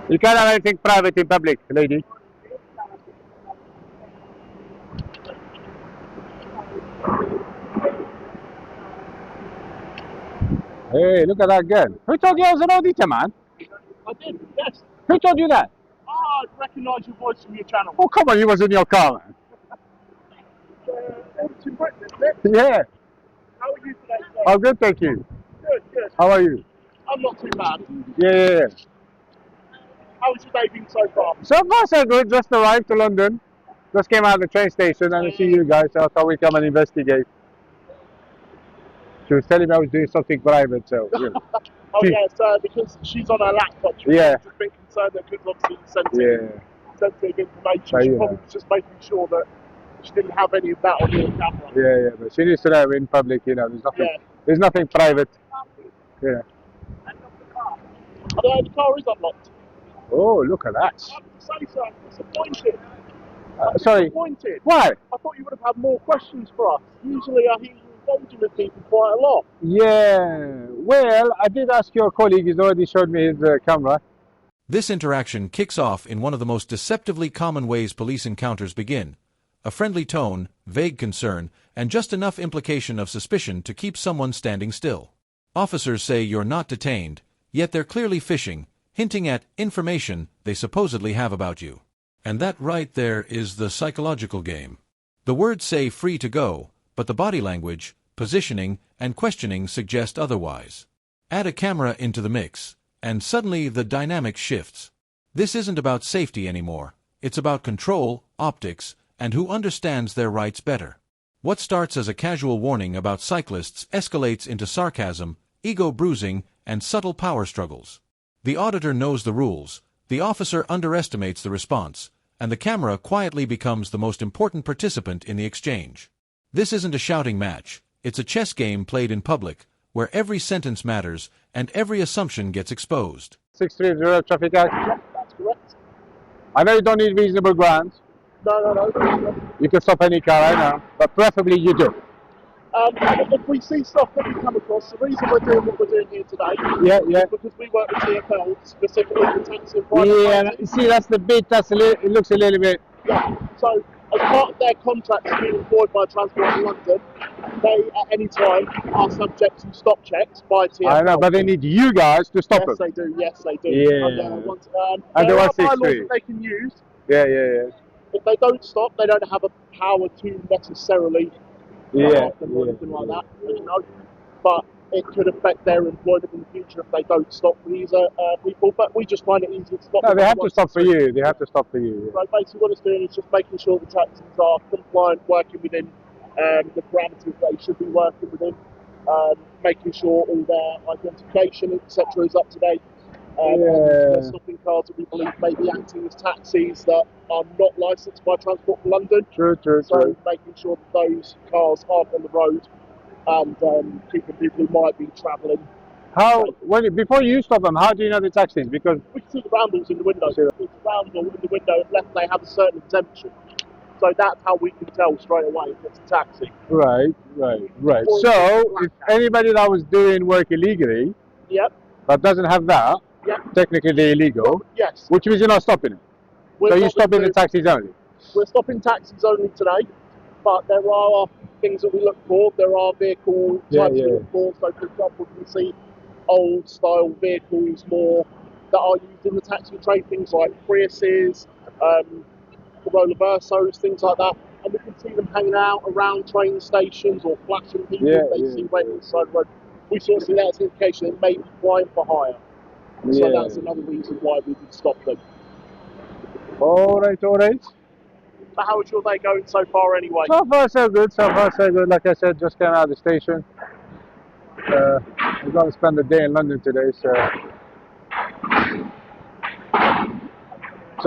You can't have anything private in public, lady. Hey, look at that girl. Who told you I was an auditor, man? I did, yes. Who told you that? Oh, I recognise your voice from your channel. Oh, come on, you was in your car, man. Auditing Britain, isn't it? Yeah. How are you today, sir? Oh, good, thank you. Good, good. How are you? I'm not too bad. Yeah. How's your day been so far? So far, so good. Just arrived to London. Just came out of the train station and I see you guys, so I thought we'd come and investigate. She was telling me I was doing something private, so. Yeah. Oh, yes, because she's on her laptop. She's just been concerned that because obviously sensitive information. She probably was just making sure that she didn't have any of that on your camera. Yeah, but she needs to know in public, you know, there's nothing private. Yeah. Oh, the car is unlocked. Oh, look at that. I have to say so, I'm disappointed. Sorry. Disappointed. Why? I thought you would have had more questions for us. Usually I hear you engaging with people quite a lot. Yeah, well, I did ask your colleague, he's already showed me his camera. This interaction kicks off in one of the most deceptively common ways police encounters begin. A friendly tone, vague concern, and just enough implication of suspicion to keep someone standing still. Officers say you're not detained, yet they're clearly fishing, hinting at information they supposedly have about you. And that right there is the psychological game. The words say free to go, but the body language, positioning, and questioning suggest otherwise. Add a camera into the mix, and suddenly the dynamic shifts. This isn't about safety anymore, it's about control, optics, and who understands their rights better. What starts as a casual warning about cyclists escalates into sarcasm, ego bruising, and subtle power struggles. The auditor knows the rules, the officer underestimates the response, and the camera quietly becomes the most important participant in the exchange. This isn't a shouting match, it's a chess game played in public, where every sentence matters and every assumption gets exposed. 630 traffic act. Yeah, that's correct. I know you don't need reasonable grounds. No. You can stop any car, I know, but preferably you do. If we see stuff that we come across, the reason we're doing what we're doing here today is because we work with TfL, specifically for taxi and private you see, that's the bit, it looks a little bit... Yeah, so as part of their contract to be employed by Transport in London, they at any time are subject to stop checks by TfL. I know, but they need you guys to stop them. Yes, they do. Yeah. There are bylaws that they can use. Yeah. If they don't stop, they don't have a power to necessarily stop them or anything like that, you know. But it could affect their employment in the future if they don't stop these people. But we just find it easier to stop them. No, they have to stop for you. They have to stop for you. So basically what it's doing is just making sure the taxis are compliant, working within the parameters they should be working within, making sure all their identification, etc. is up to date. They're stopping cars that we believe may be acting as taxis that are not licensed by Transport for London. True. So making sure that those cars aren't on the road and keeping people who might be travelling. Before you stop them, how do you know the taxis? Because we can see the roundels in the window. It's a roundel in the window unless they have a certain exemption. So that's how we can tell straight away if it's a taxi. Right. So if anybody that was doing work illegally, but doesn't have that, technically they're illegal. Yes. Which means you're not stopping it. So you're stopping the taxis only. We're stopping taxis only today, but there are things that we look for. There are vehicle types we look for. So for example, you can see old style vehicles more that are used in the taxi trade, things like Priuses, Corolla Versos, things like that. And we can see them hanging out around train stations or flashing people they see waiting inside the road. We sort of see that as an indication it may be crime for hire. So that's another reason why we would stop them. All right. But how is your day going so far anyway? So far so good. Like I said, just came out of the station. We're going to spend the day in London today, so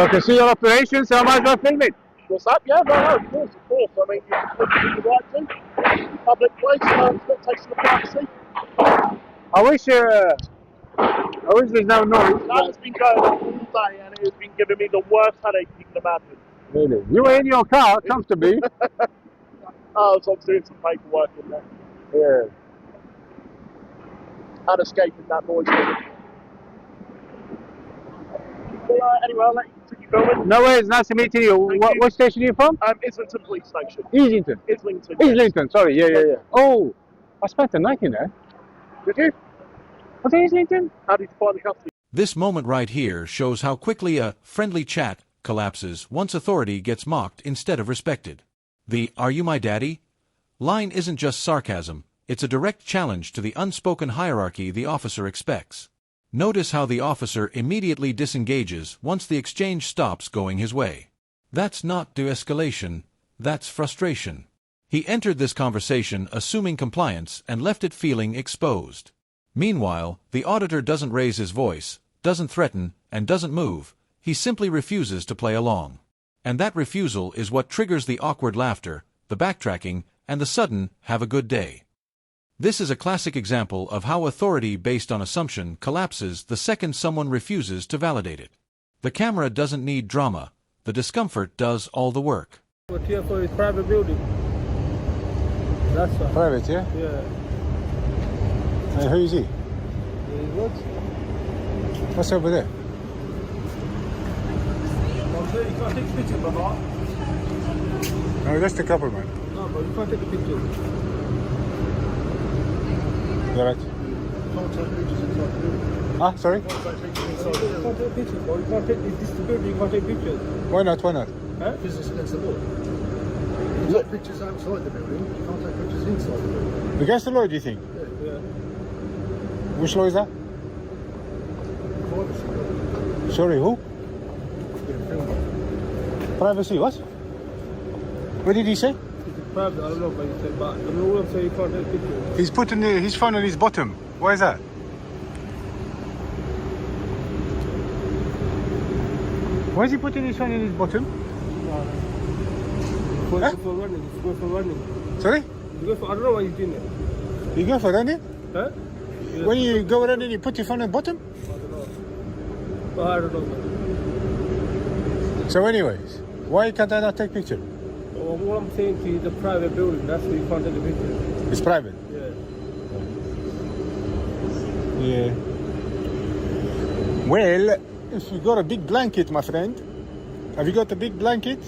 I can see your operations, so I might as well film it. What's up? Yeah, no, of course. I mean, you're right to. Public place, expectation of privacy. I wish there's no noise. That's been going on all day and it has been giving me the worst headache you can imagine. Really? You were in your car, comfortably. So I was doing some paperwork in there. Yeah. And escaping that noise. anyway, I'll let you continue filming. No worries, nice to meet you. Thank you. What station are you from? Islington Police Station. Islington. Islington. Islington, sorry, yeah. Oh, I spent the night in there. Did you? Was it Islington? How did you find the custody? This moment right here shows how quickly a friendly chat collapses once authority gets mocked instead of respected. The "Are you my daddy?" line isn't just sarcasm, it's a direct challenge to the unspoken hierarchy the officer expects. Notice how the officer immediately disengages once the exchange stops going his way. That's not de-escalation, that's frustration. He entered this conversation assuming compliance and left it feeling exposed. Meanwhile, the auditor doesn't raise his voice, doesn't threaten, and doesn't move. He simply refuses to play along. And that refusal is what triggers the awkward laughter, the backtracking, and the sudden "have a good day." This is a classic example of how authority based on assumption collapses the second someone refuses to validate it. The camera doesn't need drama, the discomfort does all the work. But here for his private building. That's why. Private, yeah? Yeah. And who is he? He works. What's over there? You can't take pictures, brother. No, that's the couple, man. No, but you can't take a picture. You're right. You can't take pictures inside the building. Ah, sorry? You can't take pictures, bro. You can't take this the building, you can't take pictures. Why not? Huh? Business against the law. You take pictures outside the building, you can't take pictures inside the building. Against the law, do you think? Yeah. Which law is that? Privacy law. Sorry, who? Being filmed. Privacy, what? What did he say? It's private, I don't know what you said, but the law will say you can't take pictures. He's putting his phone on his bottom. Why is that? Why is he putting his phone in his bottom? For Huh? running, it's going for running. Sorry? It's going for, I don't know why he's doing it. You go for running? Huh? Yeah. When you go running, you put your phone on the bottom? I don't know. But I don't know. So anyways, why can't I not take picture? Well, what I'm saying to you, the private building, that's where you can't take the picture. It's private. Yeah. Yeah. Well, if you got a big blanket, my friend, have you got a big blanket?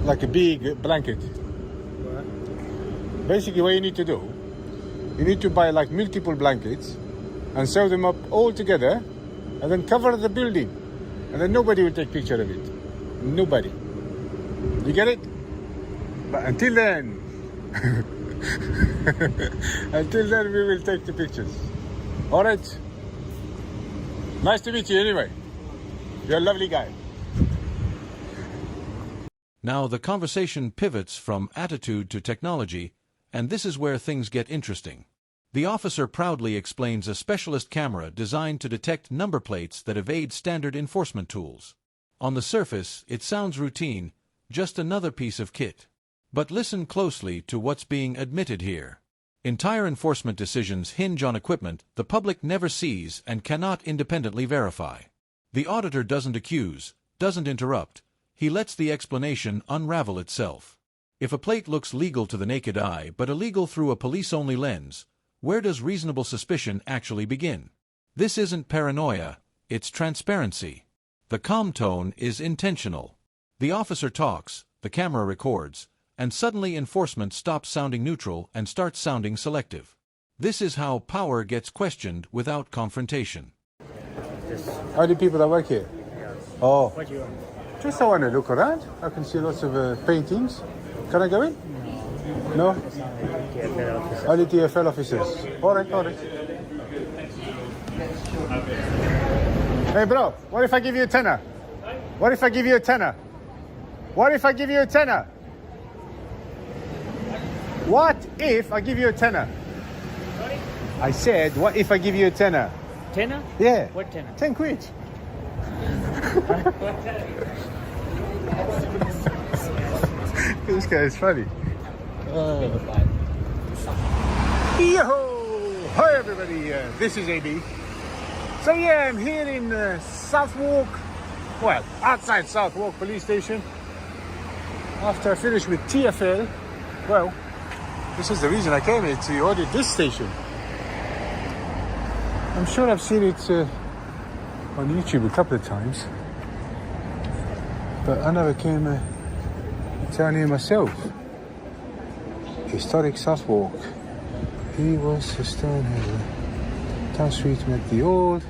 Like a big blanket. Right. Basically, what you need to do, you need to buy like multiple blankets and sew them up all together and then cover the building. And then nobody will take picture of it. Nobody. You get it? But until then, until then we will take the pictures. All right? Nice to meet you anyway. You're a lovely guy. Now the conversation pivots from attitude to technology, and this is where things get interesting. The officer proudly explains a specialist camera designed to detect number plates that evade standard enforcement tools. On the surface, it sounds routine, just another piece of kit. But listen closely to what's being admitted here. Entire enforcement decisions hinge on equipment the public never sees and cannot independently verify. The auditor doesn't accuse, doesn't interrupt. He lets the explanation unravel itself. If a plate looks legal to the naked eye but illegal through a police-only lens, where does reasonable suspicion actually begin? This isn't paranoia, it's transparency. The calm tone is intentional. The officer talks, the camera records, and suddenly enforcement stops sounding neutral and starts sounding selective. This is how power gets questioned without confrontation. How do people that work here? Oh. What do you want? Just I want to look around. I can see lots of paintings. Can I go in? No? Only TFL officers. All right. Hey bro, what if I give you a tenner? What if I give you a tenner? What if I give you a tenner? What if I give you a tenner? Sorry? I said, what if I give you a tenner? Tenner? Yeah. What tenner? 10 quid. This guy is funny. Yo! Hi everybody, this is AB. So yeah, I'm here in Southwark, well, outside Southwark Police Station. After I finished with TFL, well, this is the reason I came here, to audit this station. I'm sure I've seen it on YouTube a couple of times, but I never came down here myself. Historic Southwark. He was a Stonehaven. Town Street met the old.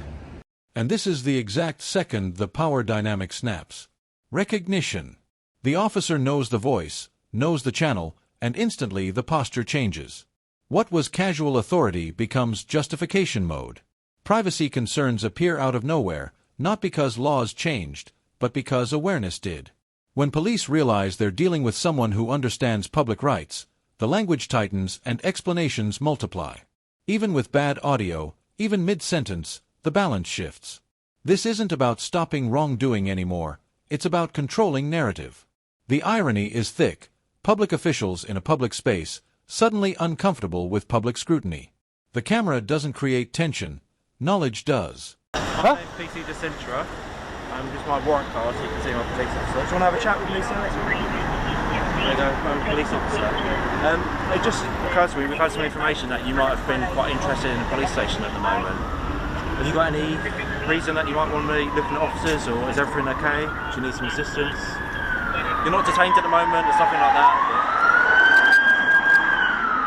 And this is the exact second the power dynamic snaps. Recognition. The officer knows the voice, knows the channel, and instantly the posture changes. What was casual authority becomes justification mode. Privacy concerns appear out of nowhere, not because laws changed, but because awareness did. When police realize they're dealing with someone who understands public rights, the language tightens and explanations multiply. Even with bad audio, even mid-sentence, the balance shifts. This isn't about stopping wrongdoing anymore, it's about controlling narrative. The irony is thick. Public officials in a public space, suddenly uncomfortable with public scrutiny. The camera doesn't create tension, knowledge does. My name's PC DeCentra. Just my warrant card, so you can see my police officer. Do you want to have a chat with me, sir? There you go, I'm a police officer. It just occurs to me, we've had some information that you might have been quite interested in the police station at the moment. Have you got any reason that you might want to be looking at officers, or is everything okay? Do you need some assistance? You're not detained at the moment, there's nothing like that.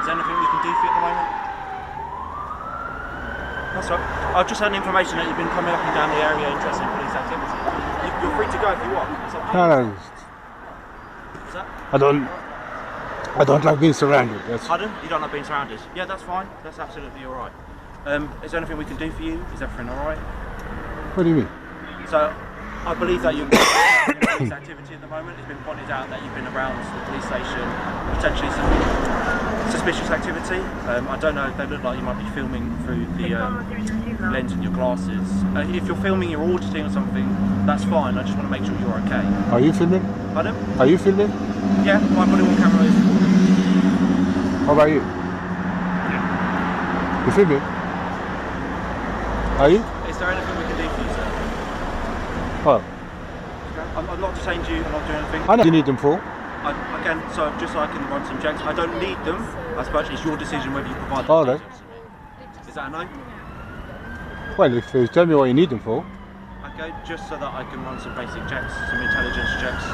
Is there anything we can do for you at the moment? That's right. I've just had information that you've been coming up and down the area interested in police activity. You're free to go if you want. It's up to you. No. Is that? I don't like being surrounded. Pardon? You don't like being surrounded? Yeah, that's fine. That's absolutely all right. Is there anything we can do for you? Is everything all right? What do you mean? So, I believe that you're in police activity at the moment. It's been pointed out that you've been around the police station, potentially some suspicious activity. I don't know if they look like you might be filming through the lens in your glasses. If you're filming, you're auditing or something, that's fine. I just want to make sure you're okay. Are you filming? Pardon? Are you filming? Yeah, my body-worn camera is recording. How about you? You filming? Are you? Is there anything we can do for you, sir? Oh. I'm not detaining you, I'm not doing anything. I know you need them for. Again, so just so I can run some checks, I don't need them. I suppose it's your decision whether you provide them. All right. Is that a no? Well, if you tell me what you need them for. Okay, just so that I can run some basic checks, some intelligence checks.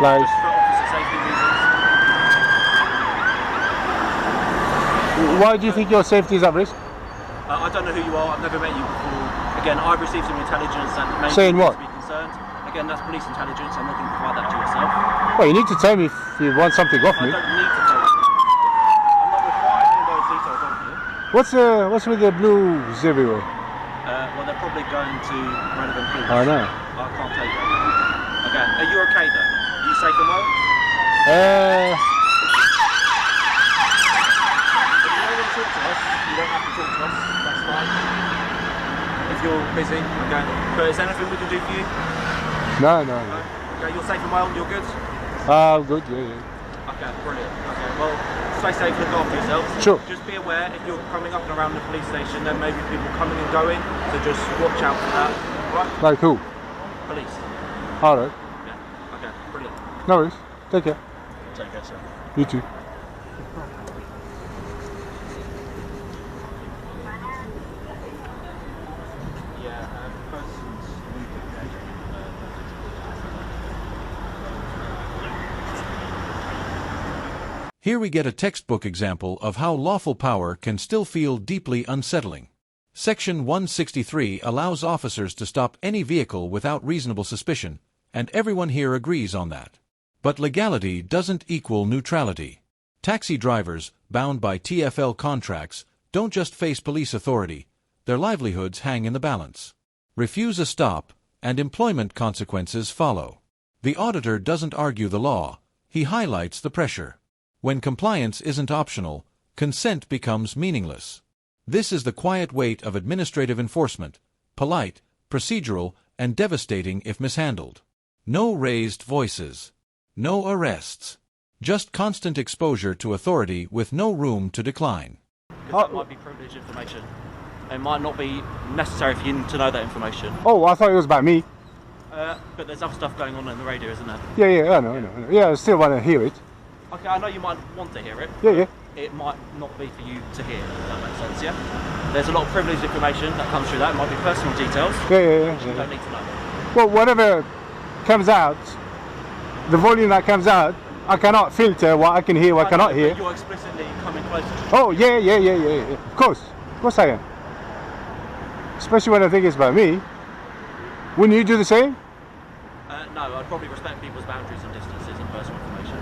Like? Just for officer safety reasons. Why do you think your safety is at risk? I don't know who you are, I've never met you before. Again, I've received some intelligence that may Saying what? be concerned. Again, that's police intelligence, I'm not going to provide that to yourself. Well, you need to tell me if you want something off I me. don't need to tell you. I'm not requiring all those details of you. What's with the blue zero? Well, they're probably going to relevant police. I know. I can't tell you. Okay, are you okay though? Are you safe and well? Uh, If you don't want to talk to us, you don't have to talk to us, that's fine. If you're busy, okay. But is there anything we can do for you? no. Okay, you're safe and well, you're good? I'm good, yeah. Okay, brilliant. Okay, well, stay safe, look after yourselves. Sure. Just be aware, if you're coming up and around the police station, there may be people coming and going, so just watch out for that. Right? Like who? Police. Alright. Yeah, okay, brilliant. No worries. Take care. Take care, sir. You too. Here we get a textbook example of how lawful power can still feel deeply unsettling. Section 163 allows officers to stop any vehicle without reasonable suspicion, and everyone here agrees on that. But legality doesn't equal neutrality. Taxi drivers, bound by TfL contracts, don't just face police authority, their livelihoods hang in the balance. Refuse a stop, and employment consequences follow. The auditor doesn't argue the law, he highlights the pressure. When compliance isn't optional, consent becomes meaningless. This is the quiet weight of administrative enforcement, polite, procedural, and devastating if mishandled. No raised voices. No arrests. Just constant exposure to authority with no room to decline. That might be privileged information. It might not be necessary for you to know that information. Oh, I thought it was about me. But there's other stuff going on in the radio, isn't there? Yeah, I know. Yeah, I still want to hear it. Okay, I know you might want to hear it. Yeah. It might not be for you to hear, if that makes sense, yeah? There's a lot of privileged information that comes through that. It might be personal details. Yeah. You don't need to know. Well, whatever comes out, the volume that comes out, I cannot filter what I can hear, what I cannot hear. You're explicitly coming closer to Oh, yeah. Of course I am. Especially when I think it's about me. Wouldn't you do the same? no, I'd probably respect people's boundaries and distances and personal information.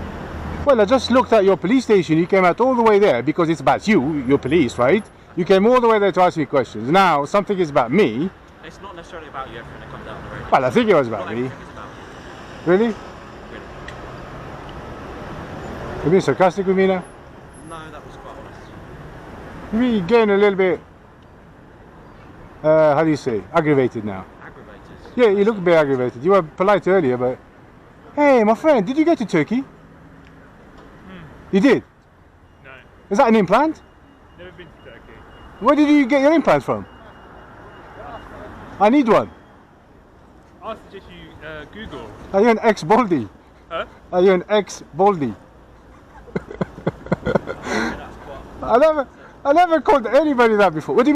Well, I just looked at your police station. You came out all the way there because it's about you, your police, right? You came all the way there to ask me questions. Now, something is about me. It's not necessarily about you, everything that comes out on the radio. Well, I think it was Not about me. everything is about you. Really? Really. You're being sarcastic with me now? No, that was quite honest. You're getting a little bit, how do you say, aggravated now. Aggravated. Yeah, you look a bit aggravated. You were polite earlier, but... Hey, my friend, did you go to Turkey? You did? No, Is that an implant? never been to Turkey. Where did you get your implant from? I need one. I suggest you Google. Are you an ex-baldy? Huh? Are you an ex-baldy? That's quite... I never called anybody that before. What do you